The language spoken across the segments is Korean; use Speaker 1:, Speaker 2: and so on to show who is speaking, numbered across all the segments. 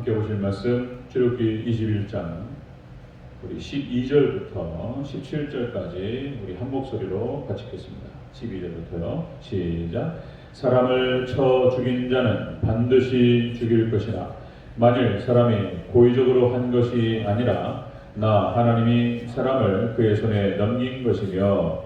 Speaker 1: 함께 보실 말씀 출애굽기 21장 우리 12절부터 17절까지 우리 한 목소리로 같이 읽겠습니다. 12절부터요. 시작. 사람을 쳐 죽인 자는 반드시 죽일 것이나 만일 사람이 고의적으로 한 것이 아니라 나 하나님이 사람을 그의 손에 넘긴 것이며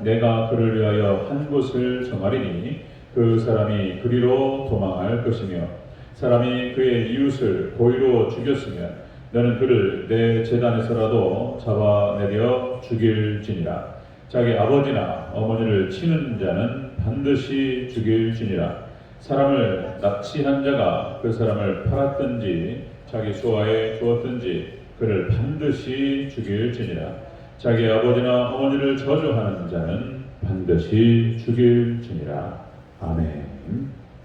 Speaker 1: 내가 그를 위하여 한 곳을 정하리니 그 사람이 그리로 도망할 것이며 사람이 그의 이웃을 고의로 죽였으면 너는 그를 내 제단에서라도 잡아내려 죽일지니라. 자기 아버지나 어머니를 치는 자는 반드시 죽일지니라. 사람을 납치한 자가 그 사람을 팔았든지 자기 수하에 주었든지 그를 반드시 죽일지니라. 자기 아버지나 어머니를 저주하는 자는 반드시 죽일지니라. 아멘.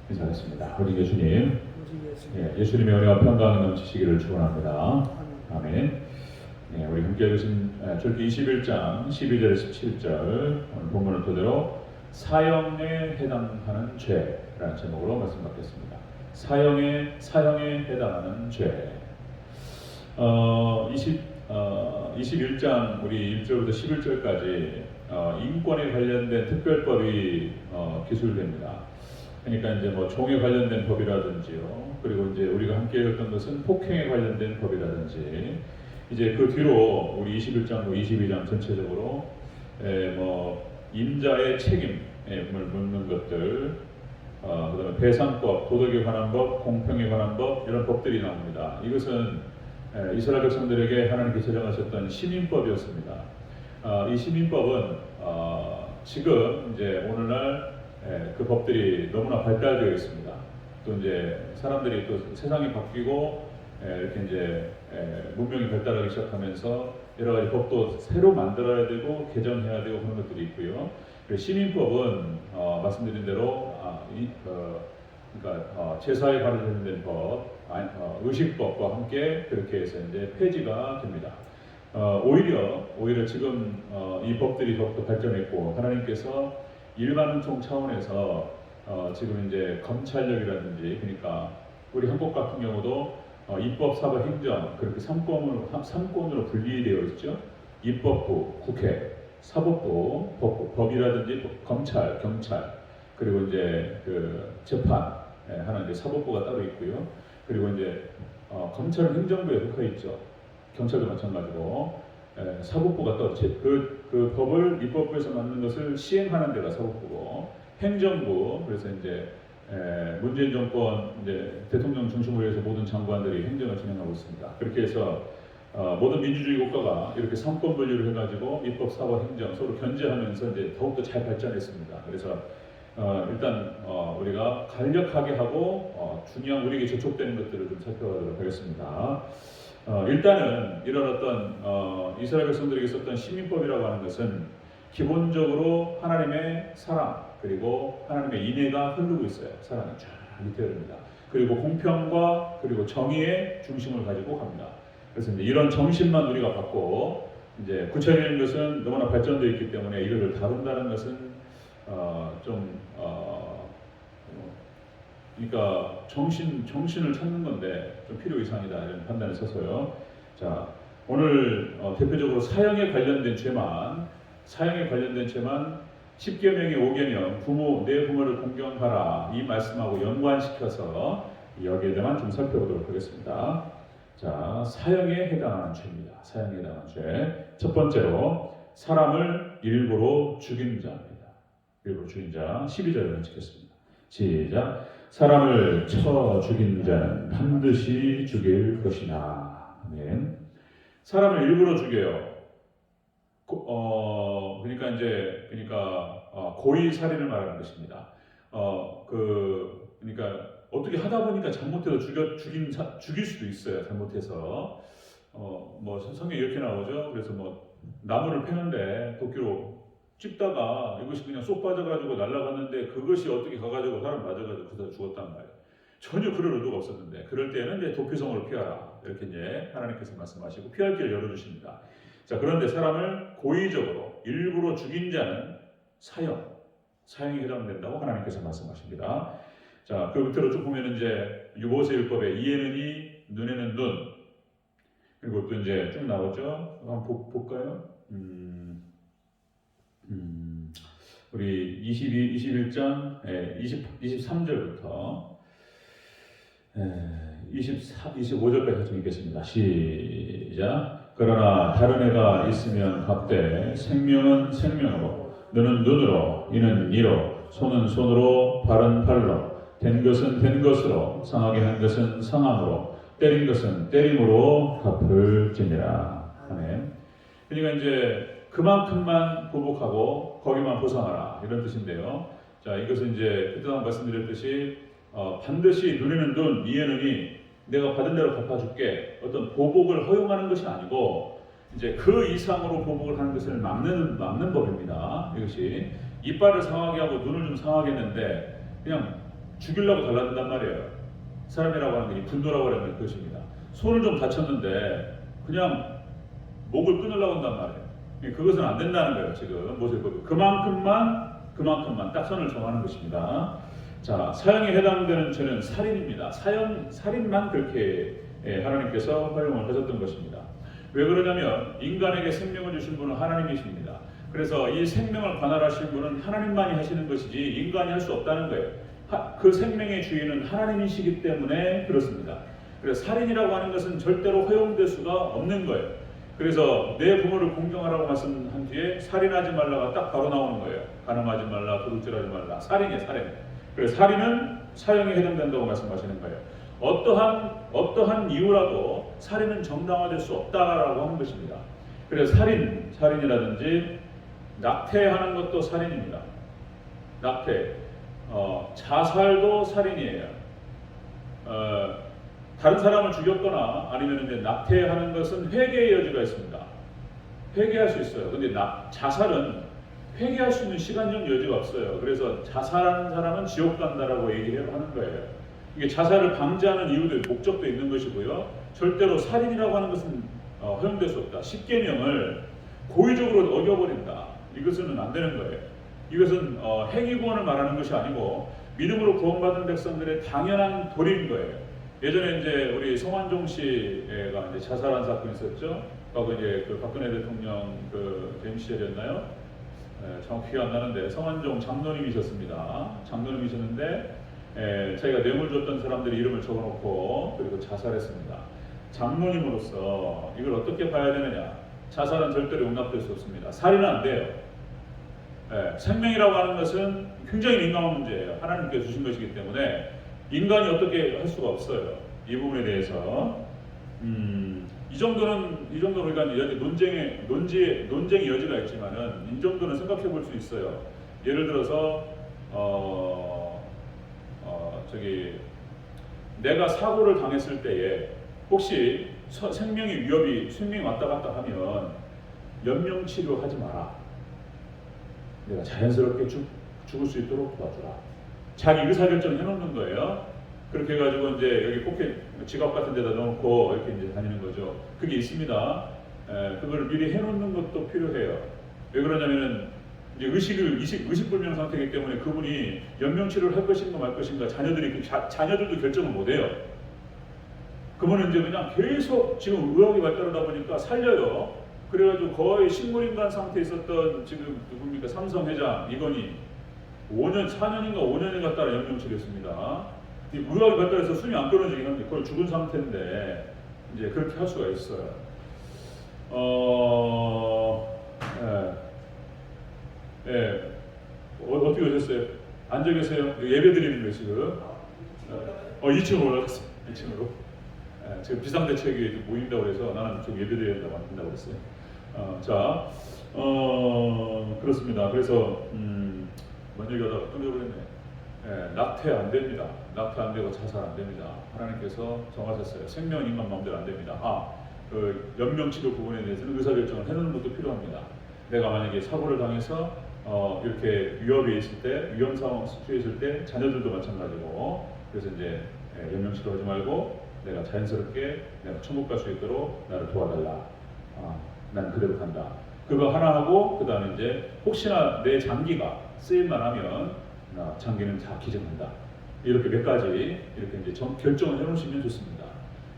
Speaker 1: 인사하겠습니다. 우리 예수님, 예수님의 은혜와 평강이 넘치시기를 축원합니다. 아멘. 우리 함께 읽으신 출애굽기 21장 12절에서 17절 오늘 본문을 토대로 사형에 해당하는 죄라는 제목으로 말씀 받겠습니다. 사형에 해당하는 죄. 21장 우리 1절부터 11절까지 인권에 관련된 특별법이 기술됩니다. 그러니까 이제 뭐 종에 관련된 법이라든지요. 그리고 이제 우리가 함께 읽었던 것은 폭행에 관련된 법이라든지 이제 그 뒤로 우리 21장, 22장 전체적으로 뭐 임자의 책임을 묻는 것들, 그다음에 배상법, 도덕에 관한 법, 공평에 관한 법 이런 법들이 나옵니다. 이것은 이스라엘 백성들에게 하나님께 제정하셨던 시민법이었습니다. 이 시민법은 지금 이제 오늘날 그 법들이 너무나 발달되어 있습니다. 또 이제 사람들이 또 세상이 바뀌고 이렇게 이제 문명이 발달하기 시작하면서 여러 가지 법도 새로 만들어야 되고 개정해야 되고 그런 것들이 있고요. 시민법은 말씀드린 대로 그러니까 제사에 관련된 법, 의식법과 함께 그렇게 해서 이제 폐지가 됩니다. 오히려 지금 이 법들이 더욱더 발전했고 하나님께서 일반운송 차원에서 지금 이제 검찰력이라든지 그러니까 우리 한국 같은 경우도 입법, 사법, 행정 그렇게 3권으로 분리되어 있죠. 입법부, 국회, 사법부, 법이라든지 검찰, 경찰 그리고 이제 그 재판 하는 이제 사법부가 따로 있고요. 그리고 이제 검찰은 행정부에 속해 있죠. 경찰도 마찬가지고. 사법부가 또 그 법을 입법부에서 만든 것을 시행하는 데가 사법부고 행정부 그래서 이제 문재인 정권 이제 대통령 중심으로 해서 모든 장관들이 행정을 진행하고 있습니다. 그렇게 해서 모든 민주주의 국가가 이렇게 3권 분류를 해가지고 입법, 사법, 행정 서로 견제하면서 이제 더욱더 잘 발전했습니다. 그래서 일단 우리가 간략하게 하고 중요한 우리에게 접촉되는 것들을 좀 살펴보도록 하겠습니다. 일단은 이런 어떤 이스라엘 백성들에게 있었던 시민법이라고 하는 것은 기본적으로 하나님의 사랑 그리고 하나님의 인애가 흐르고 있어요. 사랑이 쫙 밑에 흐릅니다. 그리고 공평과 그리고 정의의 중심을 가지고 갑니다. 그래서 이제 이런 정신만 우리가 갖고 이제 구체적인 것은 너무나 발전되어 있기 때문에 이거를 다룬다는 것은 그러니까 정신을 찾는 건데 좀 필요 이상이다 이런 판단을 써서요. 자, 오늘 대표적으로 사형에 관련된 죄만 10계명의 5계명 내 부모를 공경하라 이 말씀하고 연관시켜서 여기에 대한 좀 살펴보도록 하겠습니다. 자, 사형에 해당하는 죄입니다. 사형에 해당하는 죄. 첫 번째로 사람을 일부러 죽인 자입니다. 일부러 죽인 자 12절을 찍겠습니다. 시작. 사람을 쳐 죽인 자는 반드시 죽일 것이나. 아멘. 사람을 일부러 죽여요. 그러니까 고의 살인을 말하는 것입니다. 그러니까 어떻게 하다 보니까 잘못해서 죽일 수도 있어요. 잘못해서 뭐 성경에 이렇게 나오죠. 그래서 뭐 나무를 패는데 도끼로 찝다가 이것이 그냥 쏙 빠져가지고 날아갔는데 그것이 어떻게 가가지고 사람 맞아가지고 그래서 죽었단 말이에요. 전혀 그럴 의도가 없었는데 그럴 때는 이제 도피성으로 피하라 이렇게 이제 하나님께서 말씀하시고 피할 길을 열어주십니다. 자, 그런데 사람을 고의적으로 일부러 죽인 자는 사형에 해당된다고 하나님께서 말씀하십니다. 자, 그 밑으로 쭉 보면 이제 모세율법에 이에는 이, 눈에는 눈. 그리고 또 이제 쭉 나오죠. 한번 볼까요? 우리 21장 23절부터 25절까지 좀 읽겠습니다. 시작. 그러나 다른 애가 있으면 각대 생명은 생명으로 눈은 눈으로 이는 이로 손은 손으로 발은 발로 된 것은 된 것으로 상하게 한 것은 상함으로 때린 것은 때림으로 갚을지니라. 아멘. 그러니까 이제 그만큼만 보복하고 거기만 보상하라 이런 뜻인데요. 자, 이것은 이제 그때 말씀드렸듯이 반드시 눈에는 눈, 이에는 이, 내가 받은 대로 갚아줄게. 어떤 보복을 허용하는 것이 아니고 이제 그 이상으로 보복을 하는 것을 막는 법입니다. 이것이 이빨을 상하게 하고 눈을 좀 상하게 했는데 그냥 죽이려고 달라든단 말이에요. 사람이라고 하는 게 분노라고 하는 것입니다. 손을 좀 다쳤는데 그냥 목을 끊으려고 한단 말이에요. 그것은 안 된다는 거예요. 지금 모세법이 그만큼만 딱 선을 정하는 것입니다. 자, 사형에 해당되는 죄는 살인입니다. 살인만 그렇게 하나님께서 허용을 하셨던 것입니다. 왜 그러냐면 인간에게 생명을 주신 분은 하나님이십니다. 그래서 이 생명을 관할하신 분은 하나님만이 하시는 것이지 인간이 할 수 없다는 거예요. 그 생명의 주인은 하나님이시기 때문에 그렇습니다. 그래서 살인이라고 하는 것은 절대로 허용될 수가 없는 거예요. 그래서 내 부모를 공경하라고 말씀한 뒤에 살인하지 말라가 딱 바로 나오는 거예요. 간음하지 말라, 도둑질하지 말라. 살인이에요, 살인. 그래서 살인은 사형에 해당된다고 말씀하시는 거예요. 어떠한 이유라도 살인은 정당화될 수 없다라고 하는 것입니다. 그래서 살인이라든지 낙태하는 것도 살인입니다. 낙태, 자살도 살인이에요. 다른 사람을 죽였거나 아니면 이제 낙태하는 것은 회개의 여지가 있습니다. 회개할 수 있어요. 근데 자살은 회개할 수 있는 시간적 여지가 없어요. 그래서 자살하는 사람은 지옥 간다라고 얘기를 하는 거예요. 이게 자살을 방지하는 이유도 목적도 있는 것이고요. 절대로 살인이라고 하는 것은 허용될 수 없다. 십계명을 고의적으로 어겨버린다. 이것은 안 되는 거예요. 이것은 행위구원을 말하는 것이 아니고 믿음으로 구원받은 백성들의 당연한 도리인 거예요. 예전에 이제 우리 성완종 씨가 이제 자살한 사건이 있었죠. 하고 이제 그 박근혜 대통령 그 재임 시절이었나요? 정확히 안 나는데 성완종 장로님이셨습니다. 장로님이셨는데 자기가 뇌물 줬던 사람들의 이름을 적어놓고 그리고 자살했습니다. 장로님으로서 이걸 어떻게 봐야 되느냐? 자살은 절대로 용납될 수 없습니다. 살인은 안 돼요. 생명이라고 하는 것은 굉장히 민감한 문제예요. 하나님께서 주신 것이기 때문에 인간이 어떻게 할 수가 없어요. 이 부분에 대해서 이 정도는 우리가 논쟁의 여지가 있지만은 이 정도는 생각해 볼 수 있어요. 예를 들어서 내가 사고를 당했을 때에 혹시 생명이 왔다 갔다 하면 연명 치료하지 마라. 내가 자연스럽게 죽을 수 있도록 도와주라. 자기 의사결정 해놓는 거예요. 그렇게 해가지고 이제 여기 포켓 지갑 같은 데다 넣고 이렇게 이제 다니는 거죠. 그게 있습니다. 그걸 미리 해놓는 것도 필요해요. 왜 그러냐면은 이제 의식불명 상태이기 때문에 그분이 연명치료를 할 것인가 말 것인가 자녀들도 결정을 못 해요. 그분은 이제 그냥 계속 지금 의학이 발달하다 보니까 살려요. 그래가지고 거의 식물인간 상태에 있었던 지금 누굽니까? 삼성 회장 이건희 4년인가 5년인가 따라 연명치료했습니다. 이 의학이 발달해서 숨이 안 끊어지긴 한데 그걸 죽은 상태인데 이제 그렇게 할 수가 있어요. 어떻게 오셨어요? 앉아 계세요. 예배 드리는 거예요 지금. 2층으로 올라갔어요. 2층으로. 지금 비상대책이 모인다고 해서 나는 좀 예배 드린다고 안 된다고 그랬어요. 그렇습니다. 그래서 뭔 얘기하다가 끊어버렸네. 낙태 안 됩니다. 낙태 안 되고 자살 안 됩니다. 하나님께서 정하셨어요. 생명은 인간 마음대로 안 됩니다. 그 연명치료 부분에 대해서는 의사결정을 해놓는 것도 필요합니다. 내가 만약에 사고를 당해서 이렇게 위협에 있을 때, 위험 상황 처해 있을 때 자녀들도 마찬가지고 그래서 이제 연명치료하지 말고 내가 자연스럽게 내가 천국 갈 수 있도록 나를 도와달라. 난 그대로 간다. 그거 하나 하고 그 다음에 이제 혹시나 내 장기가 쓰일만 하면 장기는 다 기증한다. 이렇게 몇 가지 이렇게 이제 결정을 해놓으시면 좋습니다.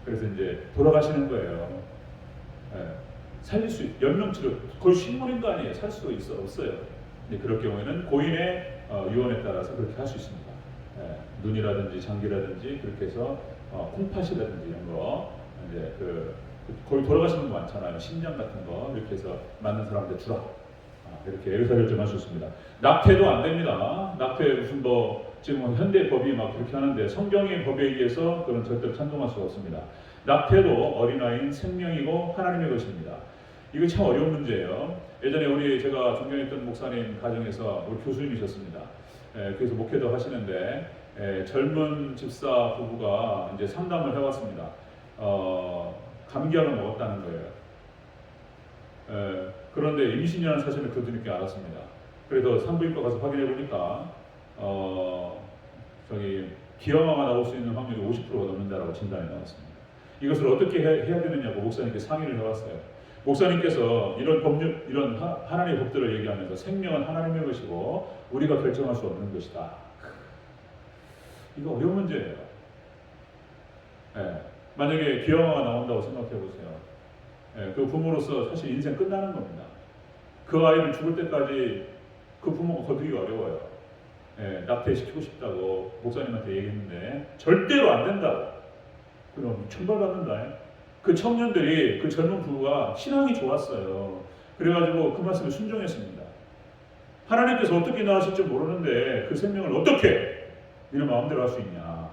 Speaker 1: 그래서 이제 돌아가시는 거예요. 예, 살릴 수 연명치료 거의 식물인 거 아니에요. 살 수도 없어요. 근데 그럴 경우에는 고인의 유언에 따라서 그렇게 할 수 있습니다. 예, 눈이라든지 장기라든지 그렇게 해서 콩팥이라든지 이런 거 이제 거의 돌아가시는 거 많잖아요. 심장 같은 거 이렇게 해서 맞는 사람한테 주라. 이렇게 의사결정할 수 있습니다. 낙태도 안 됩니다. 낙태 무슨 지금 현대 법이 막 그렇게 하는데 성경의 법에 의해서 그런 절대로 찬동할 수가 없습니다. 낙태도 어린아이인 생명이고 하나님의 것입니다. 이거 참 어려운 문제예요. 예전에 제가 존경했던 목사님 가정에서 우리 교수님이셨습니다. 그래서 목회도 하시는데 젊은 집사 부부가 이제 상담을 해왔습니다. 감기약을 먹었다는 거예요. 그런데 임신이라는 사실을 그 뒤늦게 알았습니다. 그래서 산부인과 가서 확인해 보니까 기형아가 나올 수 있는 확률이 50%가 넘는다라고 진단이 나왔습니다. 이것을 어떻게 해야 되느냐고 목사님께 상의를 해왔어요. 목사님께서 이런 하나님의 법들을 얘기하면서 생명은 하나님의 것이고 우리가 결정할 수 없는 것이다. 이거 어려운 문제예요. 만약에 기형아가 나온다고 생각해 보세요. 그 부모로서 사실 인생 끝나는 겁니다. 그 아이를 죽을 때까지 그 부모가 거두기가 어려워요. 낙태시키고 싶다고 목사님한테 얘기했는데 절대로 안 된다고. 그럼 천벌받는다. 그 청년들이 그 젊은 부부가 신앙이 좋았어요. 그래가지고 그 말씀에 순종했습니다. 하나님께서 어떻게 나으실지 모르는데 그 생명을 어떻게 이런 마음대로 할 수 있냐.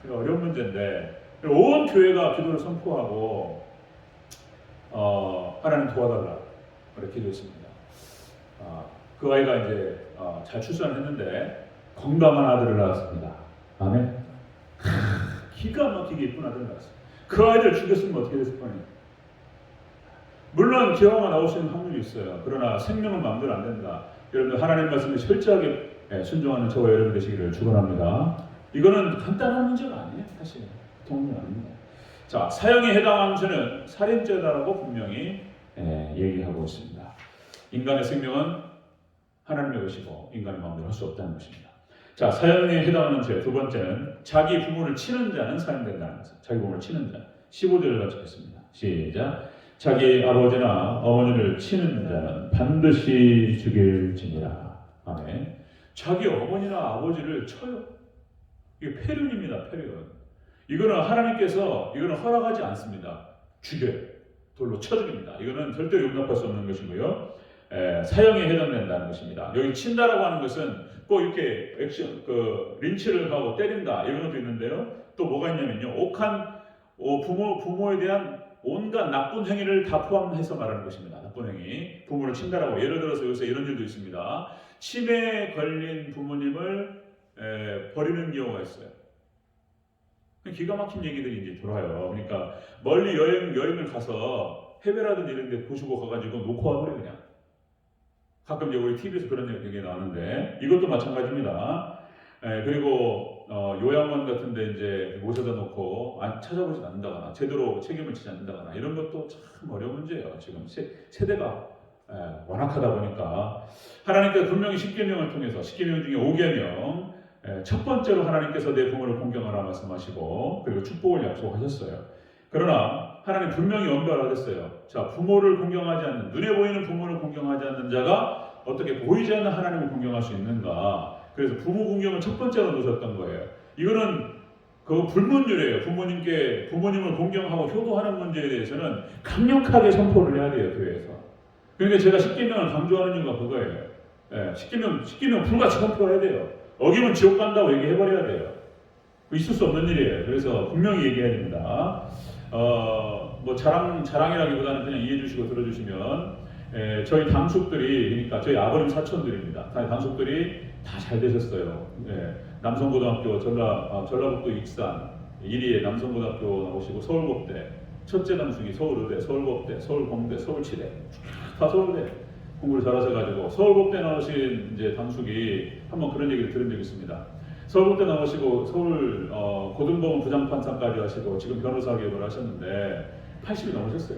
Speaker 1: 어려운 문제인데 온 교회가 기도를 선포하고 하나님 도와달라 그렇게 기도했습니다. 그 아이가 이제 잘 출산했는데 건강한 아들을 낳았습니다. 아멘. 기가 막히게 예쁜 아들을 낳았어요. 그 아이를 죽였으면 어떻게 됐을 거예요? 물론 기형아가 나올 수 있는 확률이 있어요. 그러나 생명은 마음대로 안 된다. 여러분들 하나님 말씀에 철저하게 순종하는 저와 여러분 되시기를 축원합니다. 이거는 간단한 문제가 아니에요. 사실 보통 아닙니다. 자, 사형에 해당하는 죄는 살인죄다라고 분명히 얘기하고 있습니다. 인간의 생명은 하나님의 것이고 인간의 마음대로 할 수 없다는 것입니다. 자, 사형에 해당하는 죄 두 번째는 자기 부모를 치는 자는 사형된다는 것입니다. 자기 부모를 치는 자. 15절을 같이 읽겠습니다. 시작. 자기 아버지나 어머니를 치는 자는 반드시 죽일지니라. 아멘. 자기 어머니나 아버지를 쳐요. 이게 폐륜입니다. 폐륜. 이거는 하나님께서 이거는 허락하지 않습니다. 죽여요. 돌로 쳐 죽입니다. 이거는 절대로 용납할 수 없는 것이고요. 사형에 해당된다는 것입니다. 여기 친다라고 하는 것은 꼭 이렇게 린치를 하고 때린다 이런 것도 있는데요. 또 뭐가 있냐면요. 부모에 대한 온갖 나쁜 행위를 다 포함해서 말하는 것입니다. 나쁜 행위. 부모를 친다라고. 예를 들어서 요새 이런 일도 있습니다. 치매에 걸린 부모님을 버리는 경우가 있어요. 기가 막힌 얘기들이 이제 돌아요. 그러니까 멀리 여행을 가서 해외라든지 이런 데 보시고 가가지고 놓고 와버려 그냥. 가끔 이제 우리 TV에서 그런 얘기 나오는데 이것도 마찬가지입니다. 그리고 요양원 같은 데 이제 모셔다 놓고 찾아보지 않는다거나 제대로 책임을 지지 않는다거나 이런 것도 참 어려운 문제예요. 지금 세대가 완악하다 보니까 하나님께서 분명히 십계명을 통해서 십계명 중에 5계명 첫 번째로 하나님께서 내 부모를 공경하라 말씀하시고 그리고 축복을 약속하셨어요. 그러나 하나님 분명히 언급하셨어요. 자, 부모를 공경하지 않는, 눈에 보이는 부모를 공경하지 않는 자가 어떻게 보이지 않는 하나님을 공경할 수 있는가. 그래서 부모 공경을 첫 번째로 놓으셨던 거예요. 이거는 그 불문율이에요. 부모님을 공경하고 효도하는 문제에 대해서는 강력하게 선포를 해야 돼요, 교회에서. 그러니까 제가 십계명을 강조하는 이유가 그거예요. 십계명 불같이 선포해야 돼요. 어기면 지옥 간다고 얘기해버려야 돼요. 있을 수 없는 일이에요. 그래서 분명히 얘기해야 됩니다. 자랑이라기보다는 그냥 이해해 주시고 들어주시면, 저희 당숙들이, 그러니까 저희 아버님 사촌들입니다. 당숙들이 다 잘 되셨어요. 남성고등학교, 전라북도 익산, 이리에 남성고등학교 나오시고, 서울고대, 첫째 당숙이 서울의대, 서울고대, 서울공대, 서울치대, 다 서울대 공부를 잘하셔가지고, 서울고대 나오신 이제 당숙이 한번 그런 얘기를 들은 적이 있습니다. 서울대 나오시고 서울 고등법원 부장판사까지 하시고 지금 변호사 개업을 하셨는데 80이 넘으셨어요.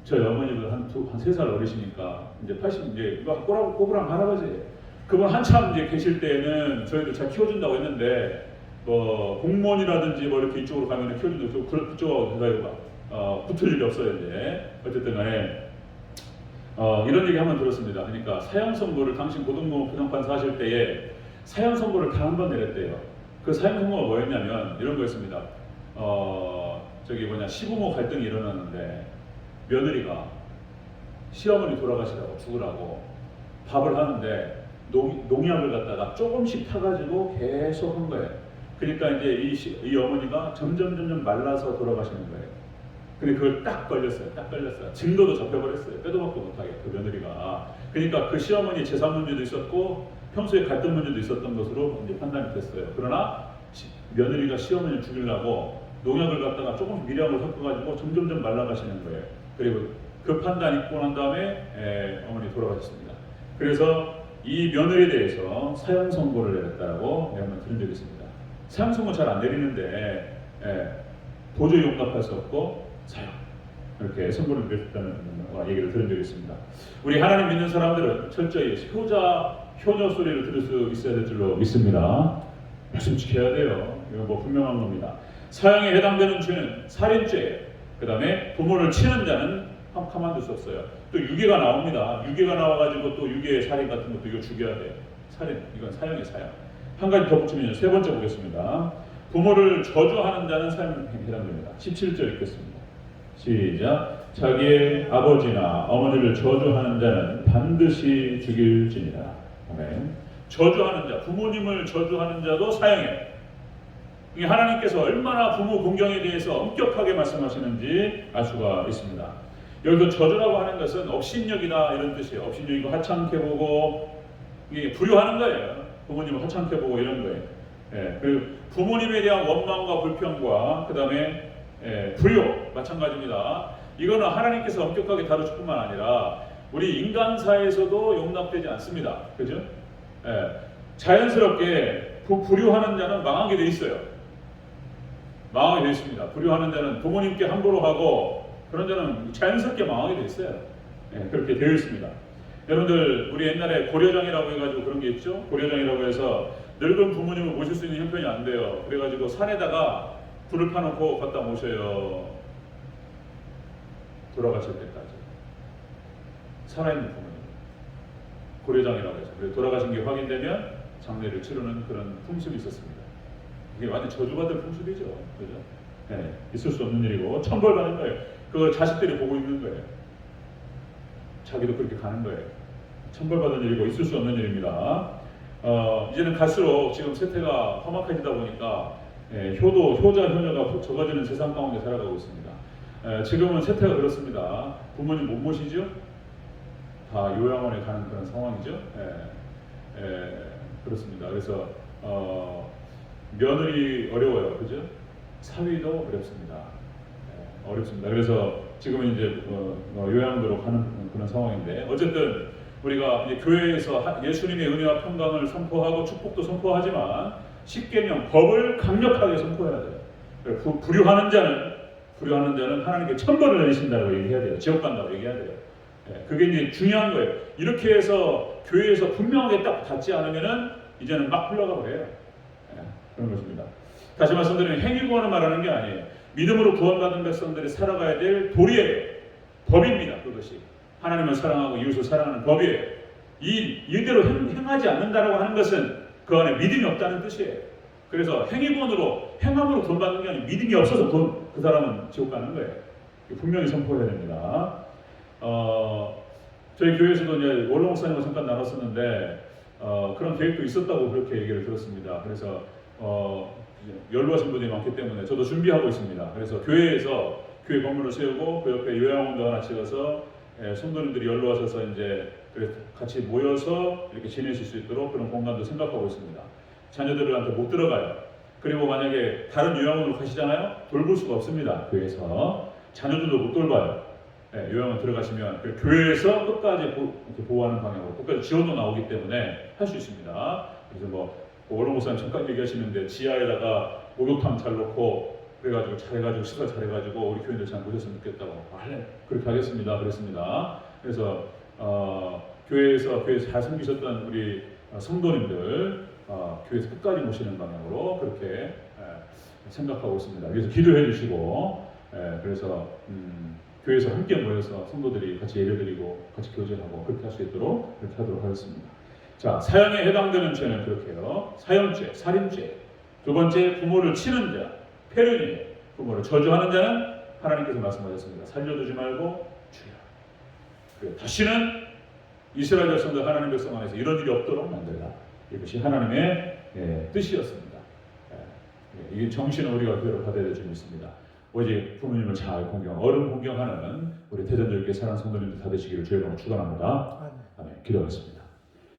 Speaker 1: 저희 어머니보다 한 3살 어리시니까 이제 80 이제 꼬부랑 할아버지예요. 그분 한참 이제 계실 때에는 저희들 잘 키워준다고 했는데 뭐 공무원이라든지 뭐 이렇게 이쪽으로 가면 키워준다고 그쪽하고 붙을 일이 없어요 이제. 어쨌든 간에 이런 얘기 한번 들었습니다. 그러니까 사형 선고를 당신 고등법원 부장판사 하실 때에 사형 선고를 단 한 번 내렸대요. 그 사형 선고가 뭐였냐면 이런 거였습니다. 저기 뭐냐 시부모 갈등이 일어났는데 며느리가 시어머니 돌아가시라고 죽으라고 밥을 하는데 농약을 갖다가 조금씩 타가지고 계속 한 거예요. 그러니까 이제 이 어머니가 점점 말라서 돌아가시는 거예요. 근데 그걸 딱 걸렸어요. 증거도 잡혀버렸어요. 빼도 박도 못하게 그 며느리가. 그러니까 그 시어머니 재산 문제도 있었고 평소에 갈등 문제도 있었던 것으로 이제 판단이 됐어요. 그러나 며느리가 시어머니를 죽이려고 농약을 갖다가 조금씩 미량을 섞어가지고 점점 말라가시는 거예요. 그리고 그 판단 있고 난 다음에 어머니 돌아가셨습니다. 그래서 이 며느리에 대해서 사형 선고를 내렸다고 한번 들은 적이 있습니다. 사형 선고 잘 안 내리는데 도저히 용납할 수 없고 사형 이렇게 선고를 내렸다는 얘기를 들은 적이 있습니다. 우리 하나님 믿는 사람들은 철저히 효녀 소리를 들을 수 있어야 될 줄로 믿습니다. 말씀 지켜야 돼요. 이거 뭐 분명한 겁니다. 사형에 해당되는 죄는 살인죄, 그 다음에 부모를 치는 자는 가만둘 수 없어요. 또 유괴가 나옵니다. 유괴가 나와가지고 또 유괴 살인 같은 것도 이거 죽여야 돼요. 살인, 이건 사형이에요, 사형. 한 가지 더 붙이면 세 번째 보겠습니다. 부모를 저주하는 자는 사형에 해당됩니다. 17절 읽겠습니다. 시작. 자기의 아버지나 어머니를 저주하는 자는 반드시 죽일지니라. 아멘. 저주하는 자, 부모님을 저주하는 자도 사형이에요. 하나님께서 얼마나 부모 공경에 대해서 엄격하게 말씀하시는지 알 수가 있습니다. 여기서 저주라고 하는 것은 업신여기다 이런 뜻이에요. 업신여기고 하찮게 보고 이게 불효하는 거예요. 부모님을 하찮게 보고 이런 거예요. 그리고 부모님에 대한 원망과 불평과 그 다음에 불효 마찬가지입니다. 이거는 하나님께서 엄격하게 다루실 뿐만 아니라 우리 인간사에서도 용납되지 않습니다. 그죠? 자연스럽게 불효하는 자는 망하게 돼 있어요. 망하게 돼 있습니다. 불효하는 자는 부모님께 함부로 하고 그런 자는 자연스럽게 망하게 돼 있어요. 그렇게 되어 있습니다. 여러분들 우리 옛날에 고려장이라고 해가지고 그런 게 있죠. 고려장이라고 해서 늙은 부모님을 모실 수 있는 형편이 안 돼요. 그래가지고 산에다가 불을 파놓고 갖다 모셔요. 돌아가실 때까지 살아있는 부모님 고려장이라고 해서 그래서 돌아가신 게 확인되면 장례를 치르는 그런 풍습이 있었습니다. 이게 완전 저주받을 풍습이죠. 그죠? 있을 수 없는 일이고 천벌받는 거예요. 그걸 자식들이 보고 있는 거예요. 자기도 그렇게 가는 거예요. 천벌받은 일이고 있을 수 없는 일입니다. 이제는 갈수록 지금 세태가 험악해지다 보니까 효녀가 적어지는 세상 가운데 살아가고 있습니다. 지금은 세태가 그렇습니다. 부모님 못 모시죠? 다 요양원에 가는 그런 상황이죠. 그렇습니다. 그래서 며느리 어려워요, 그죠? 사위도 어렵습니다. 어렵습니다. 그래서 지금은 이제 요양도로 가는 그런 상황인데 어쨌든 우리가 이제 교회에서 예수님의 은혜와 평강을 선포하고 축복도 선포하지만 십계명 법을 강력하게 선포해야 돼요. 불효하는 자는 하나님께 천벌을 내리신다고 얘기해야 돼요. 지옥 간다고 얘기해야 돼요. 그게 이제 중요한 거예요. 이렇게 해서 교회에서 분명하게 딱 닿지 않으면은 이제는 막 흘러가 버려요. 그런 것입니다. 다시 말씀드리면 행위구원을 말하는 게 아니에요. 믿음으로 구원받은 백성들이 살아가야 될 도리예요. 법입니다. 그것이 하나님을 사랑하고 이웃을 사랑하는 법이에요. 이대로 행하지 않는다라고 하는 것은 그 안에 믿음이 없다는 뜻이에요. 그래서 행위구원으로 행함으로 구원 받는 게 아니고 믿음이 없어서 그 사람은 지옥 가는 거예요. 분명히 선포해야 됩니다. 저희 교회에서도 이제 원로 목사님과 잠깐 나눴었는데 그런 계획도 있었다고 그렇게 얘기를 들었습니다. 그래서 연로하신 분들이 많기 때문에 저도 준비하고 있습니다. 그래서 교회에서 교회 건물을 세우고 그 옆에 요양원도 하나 지어서 성도님들이 연로하셔서 이제 같이 모여서 이렇게 지내실 수 있도록 그런 공간도 생각하고 있습니다. 자녀들한테 못 들어가요. 그리고 만약에 다른 요양원으로 가시잖아요. 돌볼 수가 없습니다. 교회에서 자녀들도 못 돌봐요. 요양원 들어가시면 교회에서 끝까지 보호하는 방향으로 끝까지 지원도 나오기 때문에 할 수 있습니다. 그래서 원로 목사님 잠깐 얘기하시는데 지하에다가 목욕탕 잘 놓고 그래가지고 잘해가지고 시설 잘해가지고 우리 교인들 잘 모셨으면 좋겠다고 그렇게 하겠습니다. 그랬습니다. 그래서 교회에서 잘 섬기셨던 우리 성도님들 교회에서 끝까지 모시는 방향으로 그렇게 생각하고 있습니다. 그래서 기도해 주시고 그래서 교회에서 함께 모여서 성도들이 같이 예배드리고 같이 교제하고 그렇게 할 수 있도록 그렇게 하도록 하겠습니다. 자, 사형에 해당되는 죄는 그렇게 해요. 사형죄, 살인죄. 두 번째, 부모를 치는 자, 패륜이에요. 부모를 저주하는 자는 하나님께서 말씀하셨습니다. 살려두지 말고 죽여라. 그리고 다시는 이스라엘 백성들 하나님 백성 안에서 이런 일이 없도록 만들라. 이것이 하나님의 뜻이었습니다. 이 정신은 우리가 그대로 받아야 될 줄 믿습니다. 오직 부모님을 잘 어른 공경하는 우리 대전교회 사랑하는 성도님들 다 되시기를 주의 이름으로 축원합니다. 아멘. 기도하겠습니다.